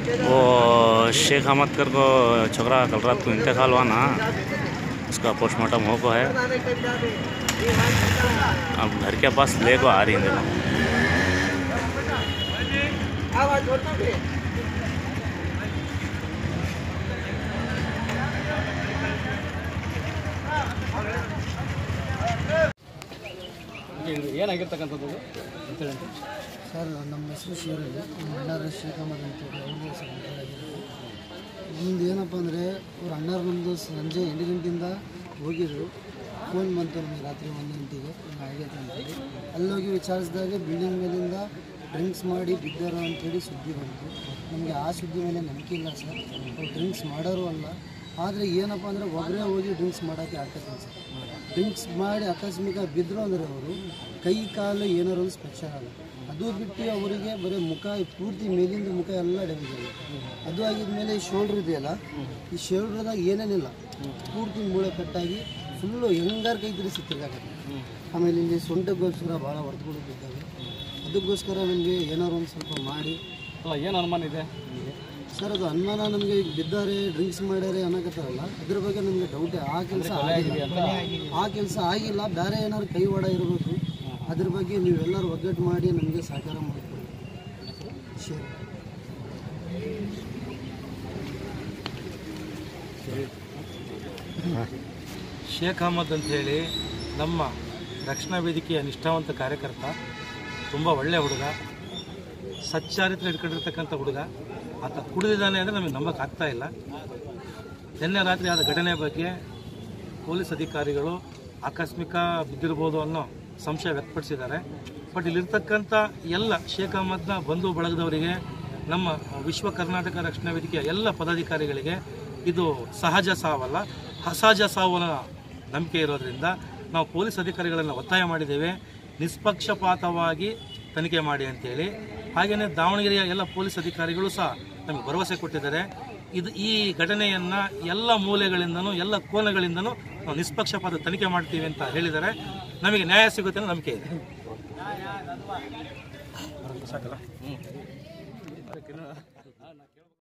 वो शेख अहमद कर को छोकरा कल रात को इंतकाल हुआ ना, उसका पोस्टमार्टम हो को है। अब घर के पास ले को आ रही है देखो। ಏನಾಗಿರ್ತಕ್ಕಂಥದ್ದು ಸರ್? ನಮ್ಮ ಹೆಸರು ಶಿವರಲ್ಲಿ, ನಮ್ಮ ಅಣ್ಣಾರ ಶೇಖ್ ಅಹಮದ್ ಅಂತೇಳಿ ಅವ್ರಿಗೆ ಸರ್ ನಮ್ದು ಏನಪ್ಪ ಅಂದರೆ ಅವ್ರ ಅಣ್ಣಾರು ನಮ್ಮದು ಸಂಜೆ 8 ಗಂಟೆಯಿಂದ ಹೋಗಿದ್ರು. ಫೋನ್ ಬಂತು ನಮಗೆ ರಾತ್ರಿ 1 ಗಂಟೆಗೆ ಹಿಂಗೆ ಆಗೈತೆ ಅಂತೇಳಿ. ಅಲ್ಲೋಗಿ ವಿಚಾರಿಸಿದಾಗ ಬಿಲ್ಡಿಂಗ್ ಮೇಲಿಂದ ಡ್ರಿಂಕ್ಸ್ ಮಾಡಿ ಬಿದ್ದಾರ ಅಂಥೇಳಿ ಸುದ್ದಿ ಬಂತು. ನಮಗೆ ಆ ಸುದ್ದಿ ಮೇಲೆ ನಂಬಿಕೆ ಇಲ್ಲ ಸರ್. ಅವ್ರು ಡ್ರಿಂಕ್ಸ್ ಮಾಡೋರು ಅಲ್ಲ. ಆದರೆ ಏನಪ್ಪ ಅಂದರೆ ಒಬ್ಬರೇ ಹೋಗಿ ಡ್ರಿಂಕ್ಸ್ ಮಾಡೋಕ್ಕೆ ಆಗ್ತದೆ ಸರ್. ಡ್ರಿಂಕ್ಸ್ ಮಾಡಿ ಆಕಸ್ಮಿಕ ಬಿದ್ದರು ಅಂದರೆ ಅವರು ಕೈ ಕಾಲು ಏನಾರು ಒಂದು ಸ್ಪೆಷಲ್ ಆಗ, ಅದು ಬಿಟ್ಟು ಅವರಿಗೆ ಬರೀ ಮುಖ ಪೂರ್ತಿ ಮೇಲಿಂದ ಮುಖ ಎಲ್ಲ ಡ್ಯಾಮೇಜ್ ಆಗಿದೆ. ಅದು ಆಗಿದ್ಮೇಲೆ ಈ ಶೋಲ್ಡ್ರ್ ಇದೆಯಲ್ಲ, ಈ ಶೋಲ್ಡ್ರದಾಗ ಏನೇನಿಲ್ಲ, ಪೂರ್ತಿ ಮೂಳೆ ಕಟ್ಟಾಗಿ ಫುಲ್ಲು ಹೆಂಗಾರ ಕೈ ತಿರುಗಿಸಿ ತಿರ್ಗಾಕತ್ತೆ. ಆಮೇಲೆ ಇಲ್ಲಿ ಸೊಂಟಕ್ಕೋಸ್ಕರ ಭಾಳ ಹೊಡೆದುಗಳು ಬಿದ್ದಾವೆ. ಅದಕ್ಕೋಸ್ಕರ ನಮಗೆ ಏನಾರು ಒಂದು ಸ್ವಲ್ಪ ಮಾಡಿ. ಏನು ಅನುಮಾನ ಇದೆ ಸರ್? ಅದು ಅನುಮಾನ ನಮಗೆ ಈಗ ಬಿದ್ದಾರೆ, ಡ್ರಿಂಕ್ಸ್ ಮಾಡ್ಯಾರೆ ಅನ್ನಕತ್ತಾರಲ್ಲ, ಅದ್ರ ಬಗ್ಗೆ ನಮಗೆ ಡೌಟೇ. ಆ ಕೆಲಸ ಆಗಿಲ್ಲ, ಬೇರೆ ಏನಾದ್ರು ಕೈವಾಡ ಇರಬೇಕು. ಅದ್ರ ಬಗ್ಗೆ ನೀವೆಲ್ಲರೂ ಒಗ್ಗಟ್ಟು ಮಾಡಿ ನಮಗೆ ಸಹಕಾರ ಮಾಡಿಕೊಡಿ. ಶೇಖ್ ಅಹಮದ್ ಅಂತ ಹೇಳಿ ನಮ್ಮ ರಕ್ಷಣಾ ವೇದಿಕೆಯ ನಿಷ್ಠಾವಂತ ಕಾರ್ಯಕರ್ತ, ತುಂಬ ಒಳ್ಳೆಯ ಹುಡುಗ, ಸಚ್ಚಾರಿತ್ರ ಇಟ್ಕೊಂಡಿರ್ತಕ್ಕಂಥ ಹುಡುಗ. ಆತ ಕುಡಿದಿದ್ದಾನೆ ಅಂದರೆ ನಮಗೆ ನಂಬಕ್ಕಾಗ್ತಾ ಇಲ್ಲ. ನಿನ್ನೆ ರಾತ್ರಿ ಆದ ಘಟನೆ ಬಗ್ಗೆ ಪೊಲೀಸ್ ಅಧಿಕಾರಿಗಳು ಆಕಸ್ಮಿಕ ಬಿದ್ದಿರ್ಬೋದು ಅನ್ನೋ ಸಂಶಯ ವ್ಯಕ್ತಪಡಿಸಿದ್ದಾರೆ. ಬಟ್ ಇಲ್ಲಿರ್ತಕ್ಕಂಥ ಎಲ್ಲ ಶೇಖ್ ಅಹಮದ್ನ ಬಂಧು ಬಳಗದವರಿಗೆ, ನಮ್ಮ ವಿಶ್ವ ಕರ್ನಾಟಕ ರಕ್ಷಣಾ ವೇದಿಕೆಯ ಎಲ್ಲ ಪದಾಧಿಕಾರಿಗಳಿಗೆ ಇದು ಸಹಜ ಸಾವಲ್ಲ, ಅಸಹಜ ಸಾವು ಅನ್ನೋ ನಂಬಿಕೆ ಇರೋದ್ರಿಂದ ನಾವು ಪೊಲೀಸ್ ಅಧಿಕಾರಿಗಳನ್ನು ಒತ್ತಾಯ ಮಾಡಿದ್ದೇವೆ, ನಿಷ್ಪಕ್ಷಪಾತವಾಗಿ ತನಿಖೆ ಮಾಡಿ ಅಂತೇಳಿ. ಹಾಗೆಯೇ ದಾವಣಗೆರೆಯ ಎಲ್ಲ ಪೊಲೀಸ್ ಅಧಿಕಾರಿಗಳು ಸಹ ನಮಗೆ ಭರವಸೆ ಕೊಟ್ಟಿದ್ದಾರೆ. ಈ ಘಟನೆಯನ್ನು ಎಲ್ಲ ಮೂಲೆಗಳಿಂದನೂ ಎಲ್ಲ ಕೋನಗಳಿಂದನೂ ನಾವು ನಿಷ್ಪಕ್ಷಪಾತ ತನಿಖೆ ಮಾಡ್ತೀವಿ ಅಂತ ಹೇಳಿದ್ದಾರೆ. ನಮಗೆ ನ್ಯಾಯ ಸಿಗುತ್ತೆ ಅನ್ನೋ ನಂಬಿಕೆ ಇದೆ.